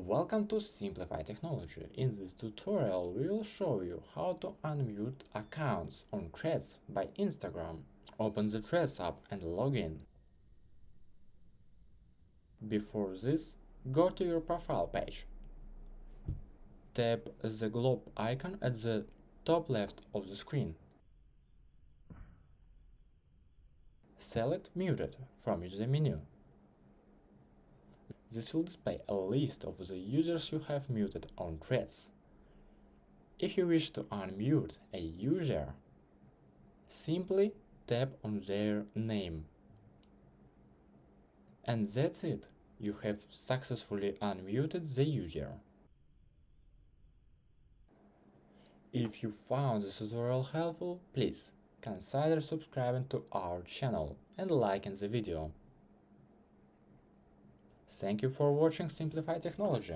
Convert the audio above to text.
Welcome to Simplify Technology. In this tutorial we will show you how to unmute accounts on Threads by Instagram. Open the Threads app and log in. Before this, go to your profile page. Tap the globe icon at the top left of the screen. Select Muted from the menu. This will display a list of the users you have muted on Threads. If you wish to unmute a user, simply tap on their name. And that's it, you have successfully unmuted the user. If you found this tutorial helpful, please consider subscribing to our channel and liking the video. Thank you for watching Simplify Technology.